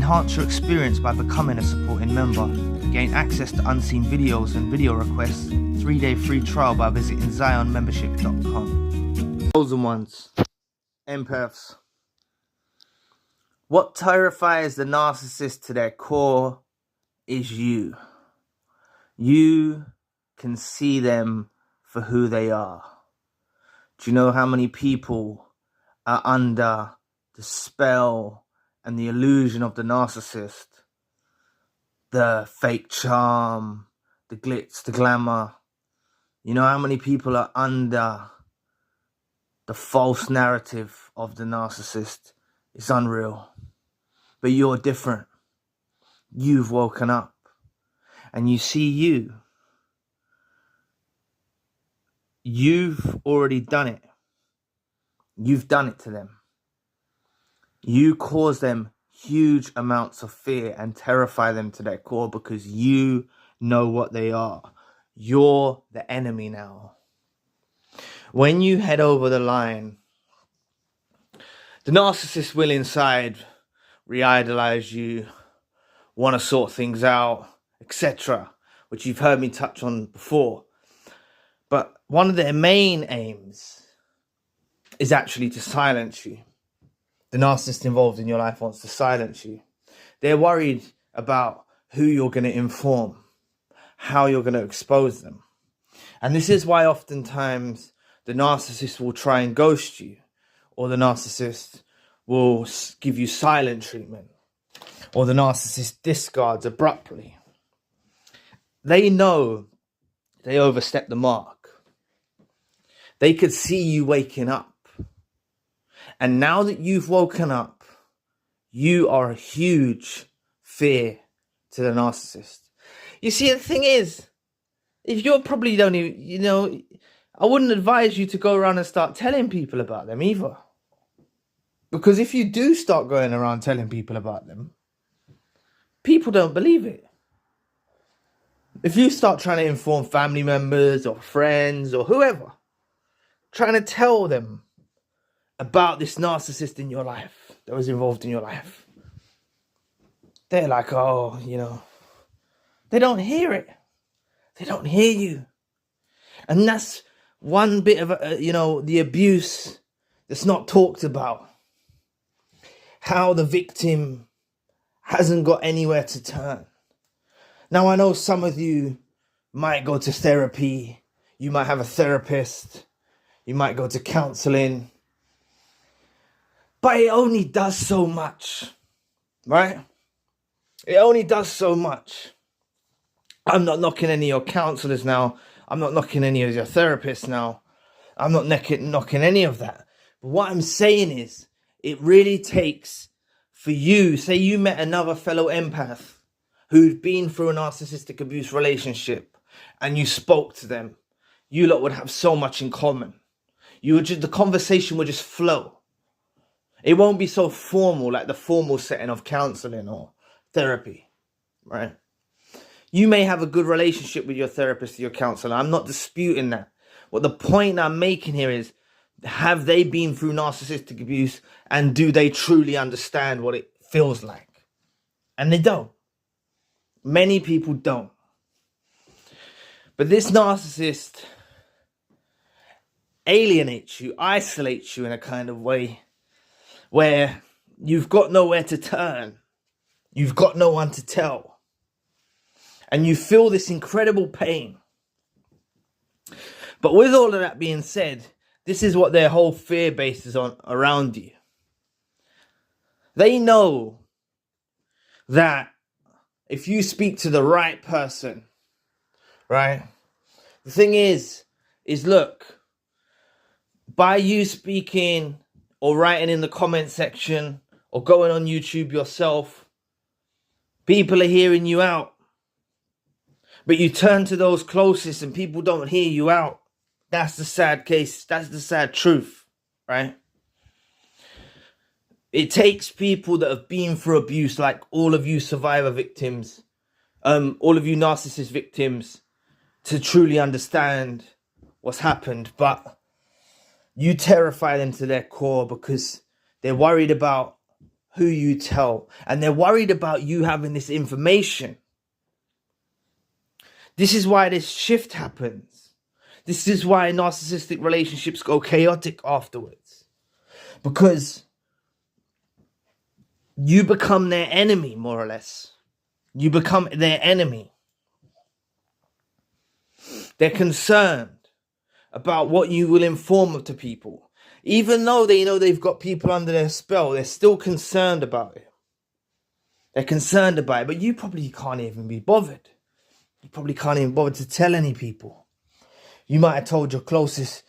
Enhance your experience by becoming a supporting member. Gain access to unseen videos and video requests. 3-day free trial by visiting zionmembership.com. Chosen ones, empaths. What terrifies the narcissist to their core is you. You can see them for who they are. Do you know how many people are under the spell and the illusion of the narcissist? The fake charm, the glitz, the glamour. You know how many people are under the false narrative of the narcissist? It's unreal. But you're different. You've woken up. And you see you. You've already done it. You've done it to them. You cause them huge amounts of fear and terrify them to their core because you know what they are. You're the enemy now. When you head over the line, the narcissist will inside re-idolize you, want to sort things out, etc., which you've heard me touch on before. But one of their main aims is actually to silence you. The narcissist involved in your life wants to silence you. They're worried about who you're going to inform, how you're going to expose them. And this is why oftentimes the narcissist will try and ghost you, or the narcissist will give you silent treatment, or the narcissist discards abruptly. They know they overstepped the mark. They could see you waking up. And now that you've woken up, you are a huge fear to the narcissist. You see, the thing is, if you're probably don't even, I wouldn't advise you to go around and start telling people about them either. Because if you do start going around telling people about them, people don't believe it. If you start trying to inform family members or friends or whoever, trying to tell them about this narcissist in your life that was involved in your life, they're like, oh, they don't hear it. They don't hear you. And that's one bit of, the abuse that's not talked about. How the victim hasn't got anywhere to turn. Now, I know some of you might go to therapy. You might have a therapist. You might go to counseling. But it only does so much, right? It only does so much. I'm not knocking any of your counselors now. I'm not knocking any of your therapists now. I'm not knocking any of that. But what I'm saying is, it really takes for you, say you met another fellow empath who'd been through a narcissistic abuse relationship and you spoke to them, you lot would have so much in common. The conversation would just flow. It won't be so formal like the formal setting of counseling or therapy, right? You may have a good relationship with your therapist or your counselor. I'm not disputing that. What the point I'm making here is, have they been through narcissistic abuse and do they truly understand what it feels like? And they don't. Many people don't. But this narcissist alienates you, isolates you in a kind of way where you've got nowhere to turn. You've got no one to tell. And you feel this incredible pain. But with all of that being said, this is what their whole fear base is on around you. They know that if you speak to the right person, right? The thing is look, by you speaking or writing in the comment section or going on YouTube yourself, people are hearing you out. But you turn to those closest and people don't hear you out. That's the sad case. That's the sad truth, right? It takes people that have been through abuse, like all of you survivor victims, all of you narcissist victims, to truly understand what's happened. But you terrify them to their core because they're worried about who you tell, and they're worried about you having this information. This is why this shift happens. This is why narcissistic relationships go chaotic afterwards. Because you become their enemy, more or less. You become their enemy. They're concerned about what you will inform to people. Even though they know they've got people under their spell, they're still concerned about it. They're concerned about it, but you probably can't even be bothered. You probably can't even bother to tell any people. You might have told your closest,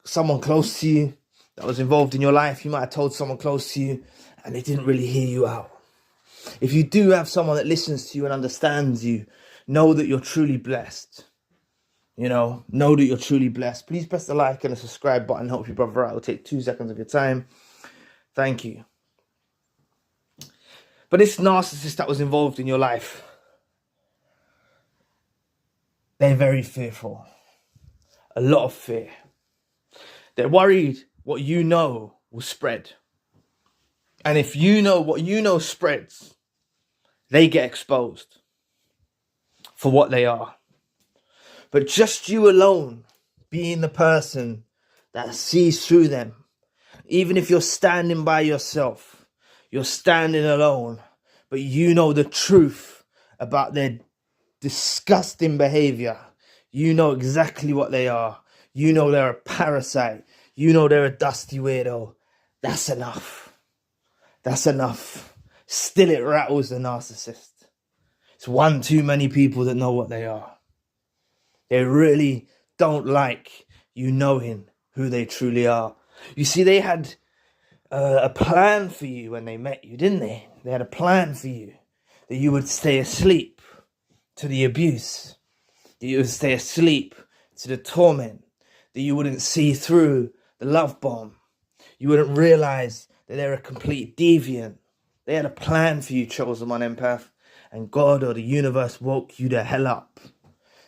someone close to you that was involved in your life. You might have told someone close to you and they didn't really hear you out. If you do have someone that listens to you and understands you, know that you're truly blessed. Know that you're truly blessed. Please press the like and the subscribe button. Help your brother out. It'll take 2 seconds of your time. Thank you. But this narcissist that was involved in your life, they're very fearful. A lot of fear. They're worried what you know will spread. And if you know what you know spreads, they get exposed for what they are. But just you alone being the person that sees through them, even if you're standing by yourself, you're standing alone, but you know the truth about their disgusting behavior. You know exactly what they are. You know they're a parasite. You know they're a dusty weirdo. That's enough. That's enough. Still, it rattles the narcissist. It's one too many people that know what they are. They really don't like you knowing who they truly are. You see, they had a plan for you when they met you, didn't they? They had a plan for you. That you would stay asleep to the abuse. That you would stay asleep to the torment. That you wouldn't see through the love bomb. You wouldn't realize that they're a complete deviant. They had a plan for you, chosen one empath. And God or the universe woke you the hell up.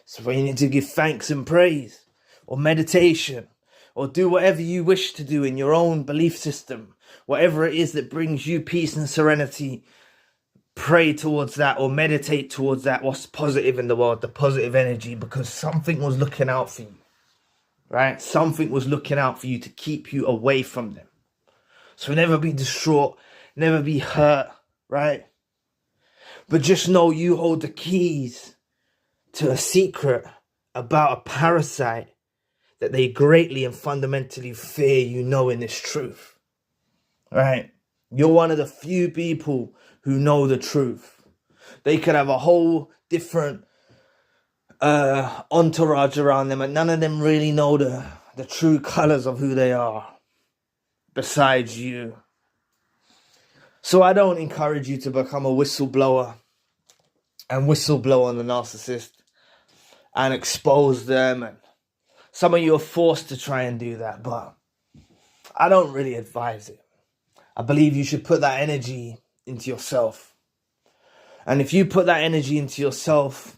So you need to give thanks and praise, or meditation, or do whatever you wish to do in your own belief system. Whatever it is that brings you peace and serenity, pray towards that or meditate towards that. What's positive in the world, the positive energy, because something was looking out for you, right? Something was looking out for you to keep you away from them. So never be distraught, never be hurt, right? But just know you hold the keys to a secret about a parasite that they greatly and fundamentally fear you knowing this truth, right? You're one of the few people who know the truth. They could have a whole different entourage around them, and none of them really know the true colors of who they are besides you. So I don't encourage you to become a whistleblower and whistleblow on the narcissist and expose them. And some of you are forced to try and do that, but I don't really advise it. I believe you should put that energy into yourself. And if you put that energy into yourself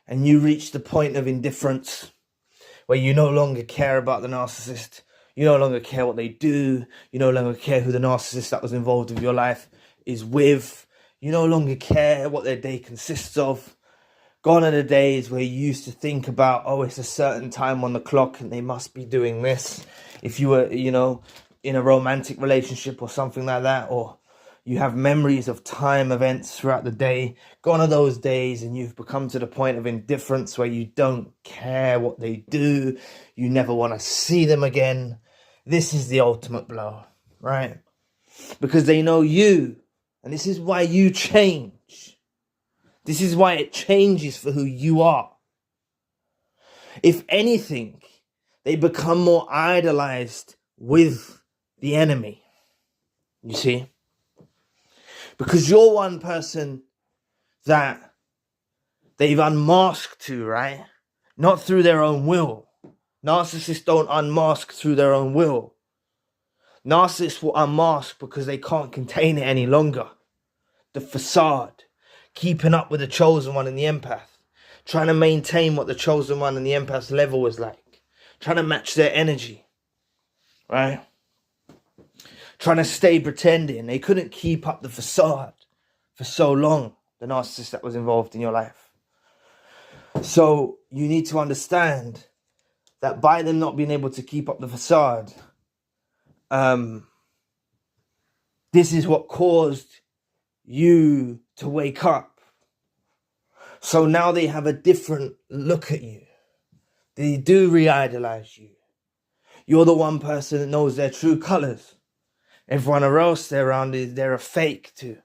and you reach the point of indifference where you no longer care about the narcissist, you no longer care what they do, you no longer care who the narcissist that was involved with your life is with, you no longer care what their day consists of. Gone are the days where you used to think about, oh, it's a certain time on the clock and they must be doing this. If you were, in a romantic relationship or something like that, or you have memories of time events throughout the day. Gone are those days, and you've become to the point of indifference where you don't care what they do. You never want to see them again. This is the ultimate blow, right? Because they know you, and this is why you change. This is why it changes for who you are. If anything, they become more idolized with the enemy. You see? Because you're one person that they've unmasked to, right? Not through their own will. Narcissists don't unmask through their own will. Narcissists will unmask because they can't contain it any longer. The facade. Keeping up with the chosen one and the empath. Trying to maintain what the chosen one and the empath's level is like. Trying to match their energy. Right? trying to stay pretending. They couldn't keep up the facade for so long, the narcissist that was involved in your life. So you need to understand that by them not being able to keep up the facade, this is what caused you to wake up. So now they have a different look at you. They do re-idolize you. You're the one person that knows their true colors. Everyone else they're around, they're a fake too.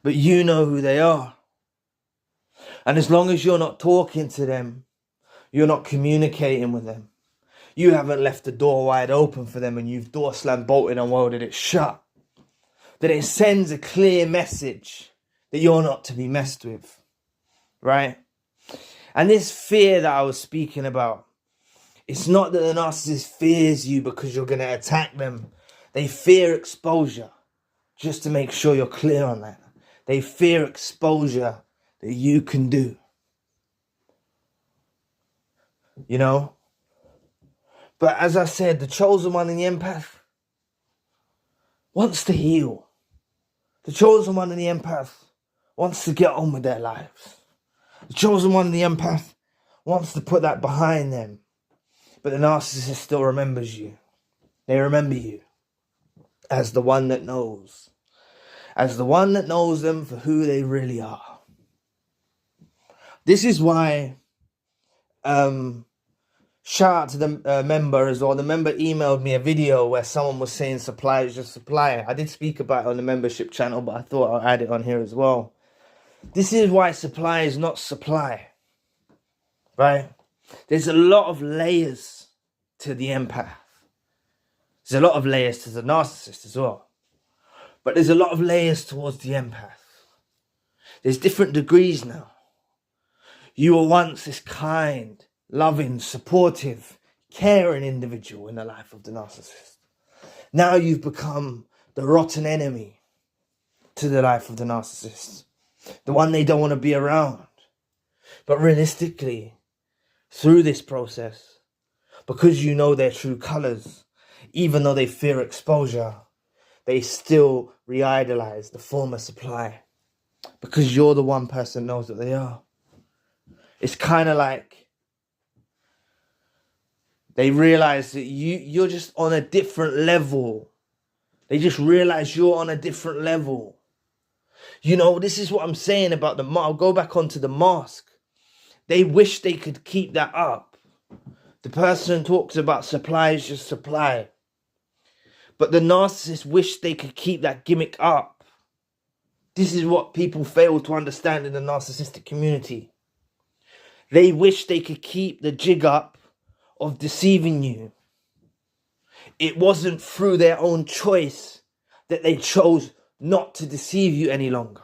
But you know who they are. And as long as you're not talking to them, you're not communicating with them, you haven't left the door wide open for them and you've door slammed, bolted and welded it shut, that it sends a clear message that you're not to be messed with, right? And this fear that I was speaking about, it's not that the narcissist fears you because you're going to attack them. They fear exposure, just to make sure you're clear on that. They fear exposure that you can do. You know? But as I said, the chosen one and the empath wants to heal. The chosen one and the empath wants to get on with their lives. The chosen one and the empath wants to put that behind them. But the narcissist still remembers you. They remember you as the one that knows. As the one that knows them for who they really are. This is why, shout out to the member as well. The member emailed me a video where someone was saying supply is just supply. I did speak about it on the membership channel, but I thought I'll add it on here as well. This is why supply is not supply, right? There's a lot of layers to the empath. There's a lot of layers to the narcissist as well. But there's a lot of layers towards the empath. There's different degrees now. You were once this kind, loving, supportive, caring individual in the life of the narcissist. Now you've become the rotten enemy to the life of the narcissist. The one they don't want to be around. But realistically, through this process, because you know their true colors, even though they fear exposure, they still re-idolize the former supply. Because you're the one person that knows that they are. It's kind of like they realize that you're just on a different level. They just realize you're on a different level. You know, this is what I'm saying about I'll go back onto the mask. They wish they could keep that up. The person talks about supply is just supply. But the narcissist wish they could keep that gimmick up. This is what people fail to understand in the narcissistic community. They wish they could keep the jig up of deceiving you. It wasn't through their own choice that they chose not to deceive you any longer.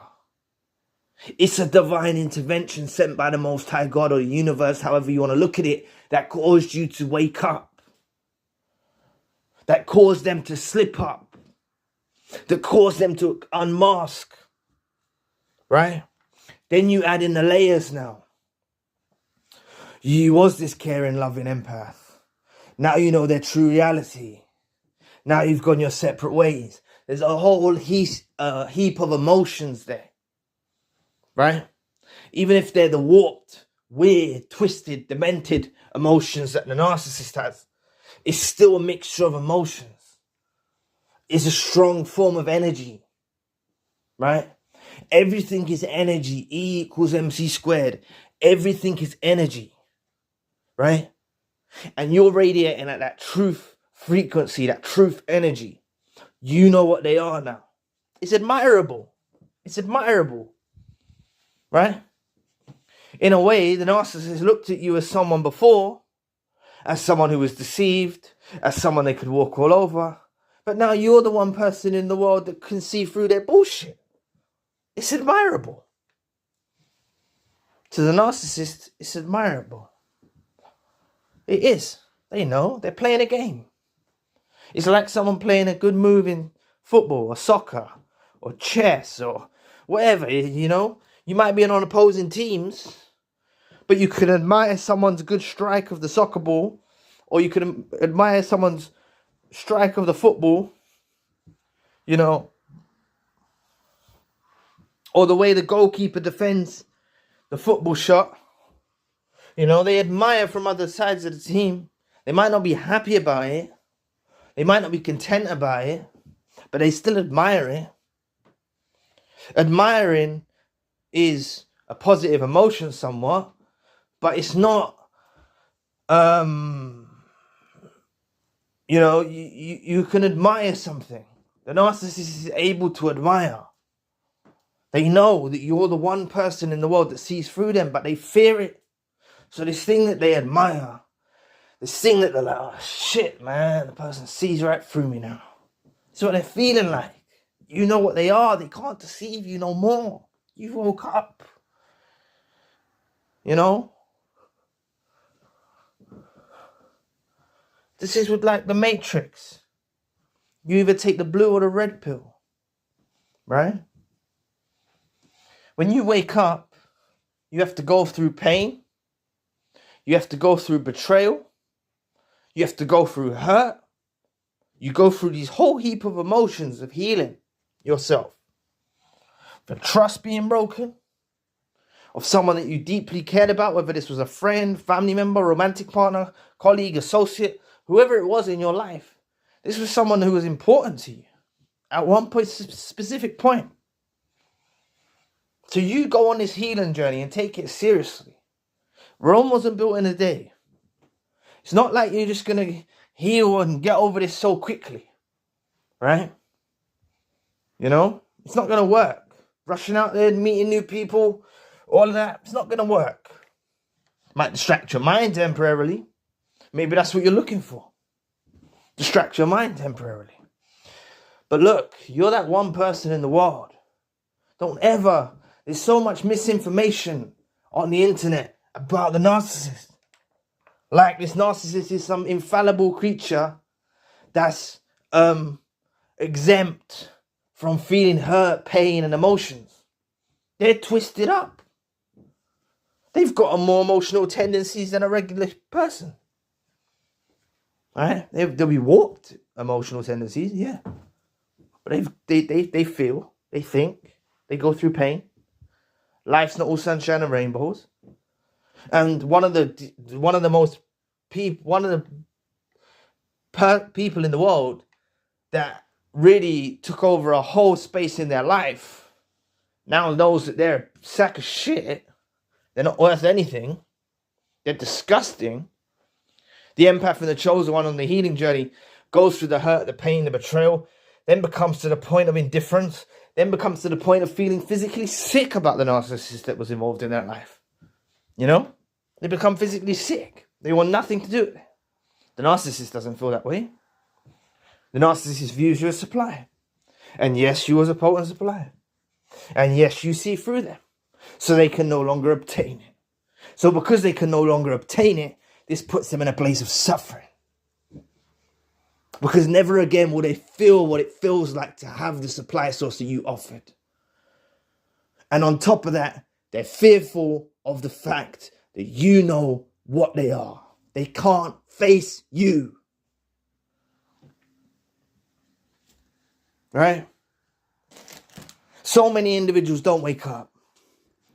It's a divine intervention sent by the Most High God or the universe, however you want to look at it, that caused you to wake up. That caused them to slip up. That caused them to unmask. Right? Then you add in the layers now. You was this caring, loving empath. Now you know their true reality. Now you've gone your separate ways. There's a whole heap of emotions there. Right? Even if they're the warped, weird, twisted, demented emotions that the narcissist has, it's still a mixture of emotions. It's a strong form of energy. Right? Everything is energy. E equals MC squared. Everything is energy. Right? And you're radiating at that truth frequency, that truth energy. You know what they are now. It's admirable. It's admirable. Right? In a way, the narcissist looked at you as someone before, as someone who was deceived, as someone they could walk all over. But now you're the one person in the world that can see through their bullshit. It's admirable. To the narcissist, it's admirable. It is. They know. They're playing a game. It's like someone playing a good move in football or soccer or chess or whatever, you know. You might be on opposing teams, but you could admire someone's good strike of the soccer ball, or you could admire someone's strike of the football, you know, or the way the goalkeeper defends the football shot, you know, they admire from other sides of the team. They might not be happy about it. They might not be content about it, but they still admire it. Admiring is a positive emotion somewhat, but it's not, you know, you can admire something. The narcissist is able to admire. They know that you're the one person in the world that sees through them, but they fear it. So this thing that they admire, this thing that they're like, oh shit, man, the person sees right through me now. It's what they're feeling like. You know what they are. They can't deceive you no more. You woke up. You know? This is with like the Matrix. You either take the blue or the red pill. Right? When you wake up, you have to go through pain. You have to go through betrayal. You have to go through hurt. You go through these whole heap of emotions of healing yourself. The trust being broken of someone that you deeply cared about, whether this was a friend, family member, romantic partner, colleague, associate, whoever it was in your life. This was someone who was important to you at one point, specific point. So you go on this healing journey and take it seriously. Rome wasn't built in a day. It's not like you're just going to heal and get over this so quickly. Right? You know? It's not going to work. Rushing out there, meeting new people, all of that, it's not going to work. It might distract your mind temporarily. Maybe that's what you're looking for. Distract your mind temporarily. But look, you're that one person in the world. Don't ever... There's so much misinformation on the internet about the narcissist. Like this narcissist is some infallible creature that's exempt from feeling hurt, pain, and emotions. They're twisted up. They've got more emotional tendencies than a regular person. Right? They'll be warped emotional tendencies, yeah. But they feel, they think, they go through pain. Life's not all sunshine and rainbows. And one of the people in the world that really took over a whole space in their life now knows that they're a sack of shit. They're not worth anything. They're disgusting. The empath and the chosen one on the healing journey goes through the hurt, the pain, the betrayal, then becomes to the point of indifference, then becomes to the point of feeling physically sick about the narcissist that was involved in their life. You know? They become physically sick. They want nothing to do with it. The narcissist doesn't feel that way. The narcissist views you as supply. And yes, you as a potent supply. And yes, you see through them. So they can no longer obtain it. So because they can no longer obtain it, this puts them in a place of suffering. Because never again will they feel what it feels like to have the supply source that you offered. And on top of that, they're fearful of the fact that you know what they are. They can't face you. Right? So many individuals don't wake up.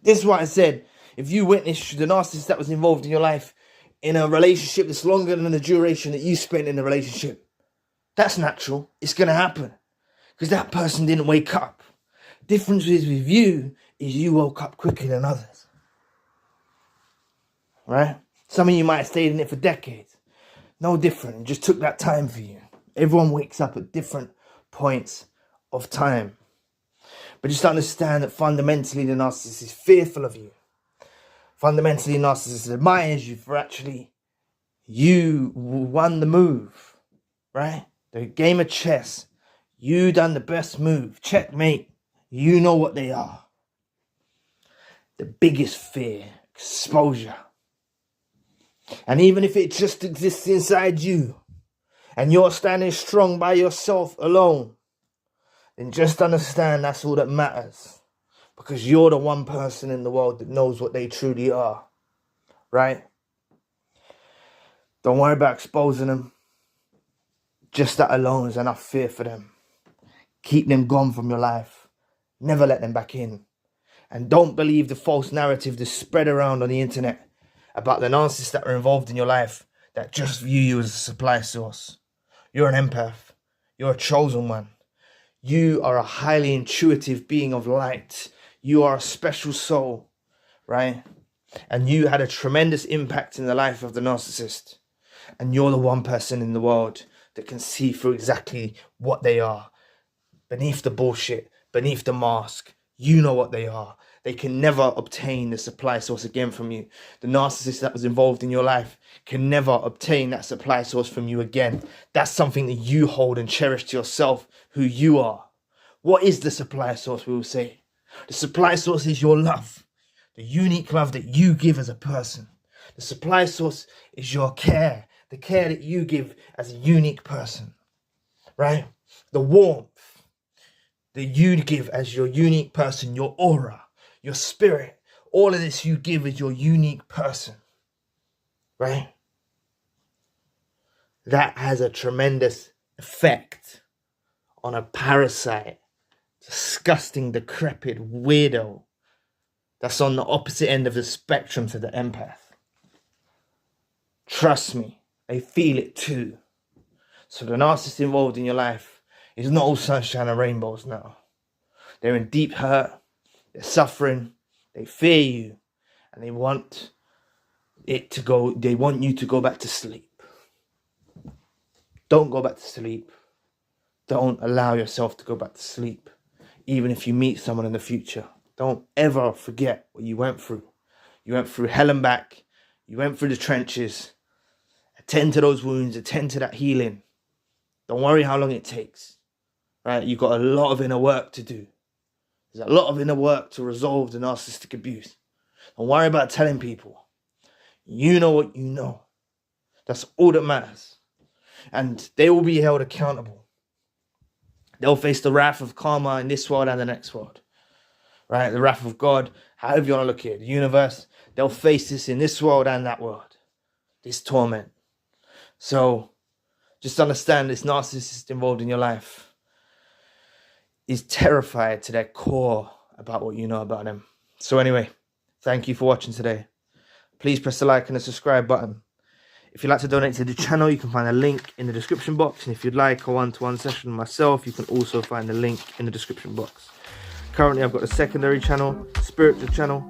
This is why I said, if you witness the narcissist that was involved in your life in a relationship that's longer than the duration that you spent in the relationship, that's natural. It's going to happen. Because that person didn't wake up. Difference is with you is you woke up quicker than others. Right? Some of you might have stayed in it for decades. No different. It just took that time for you. Everyone wakes up at different points of time. But just understand that fundamentally the narcissist is fearful of you. Fundamentally the narcissist admires you for actually you won the move. Right? The game of chess. You done the best move. Checkmate. You know what they are. The biggest fear. Exposure. And even if it just exists inside you, and you're standing strong by yourself alone, then just understand that's all that matters. Because you're the one person in the world that knows what they truly are. Right? Don't worry about exposing them. Just that alone is enough fear for them. Keep them gone from your life. Never let them back in. And don't believe the false narrative that's spread around on the internet about the narcissists that are involved in your life that just view you as a supply source. You're an empath. You're a chosen one. You are a highly intuitive being of light. You are a special soul, right? And you had a tremendous impact in the life of the narcissist. And you're the one person in the world that can see through exactly what they are. Beneath the bullshit, beneath the mask, you know what they are. They can never obtain the supply source again from you. The narcissist that was involved in your life can never obtain that supply source from you again. That's something that you hold and cherish to yourself, who you are. What is the supply source, we will say? The supply source is your love. The unique love that you give as a person. The supply source is your care. The care that you give as a unique person. Right? The warmth that you give as your unique person. Your aura. Your spirit. All of this you give as your unique person. Right? That has a tremendous effect on a parasite. Disgusting, decrepit weirdo that's on the opposite end of the spectrum to the empath. Trust me, they feel it too. So the narcissist involved in your life is not all sunshine and rainbows now. They're in deep hurt, they're suffering, they fear you, and they want you to go back to sleep. Don't go back to sleep. Don't allow yourself to go back to sleep. Even if you meet someone in the future, don't ever forget what you went through. You went through hell and back. You went through the trenches. Attend to those wounds. Attend to that healing. Don't worry how long it takes. Right? You've got a lot of inner work to do. There's a lot of inner work to resolve the narcissistic abuse. Don't worry about telling people. You know what you know. That's all that matters. And they will be held accountable. They'll face the wrath of karma in this world and the next world. Right? The wrath of God, however you want to look at it, the universe, they'll face this in this world and that world. This torment. So, just understand this narcissist involved in your life is terrified to their core about what you know about them. So anyway, thank you for watching today. Please press the like and the subscribe button. If you'd like to donate to the channel, you can find a link in the description box. And if you'd like a one-to-one session with myself, you can also find the link in the description box. Currently, I've got a secondary channel, spiritual channel.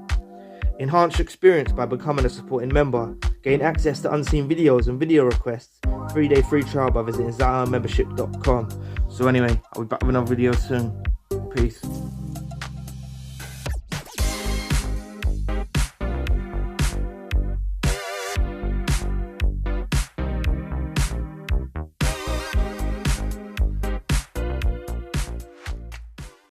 Enhance your experience by becoming a supporting member. Gain access to unseen videos and video requests. 3-day free trial by visiting ZionMembership.com. So anyway, I'll be back with another video soon. Peace.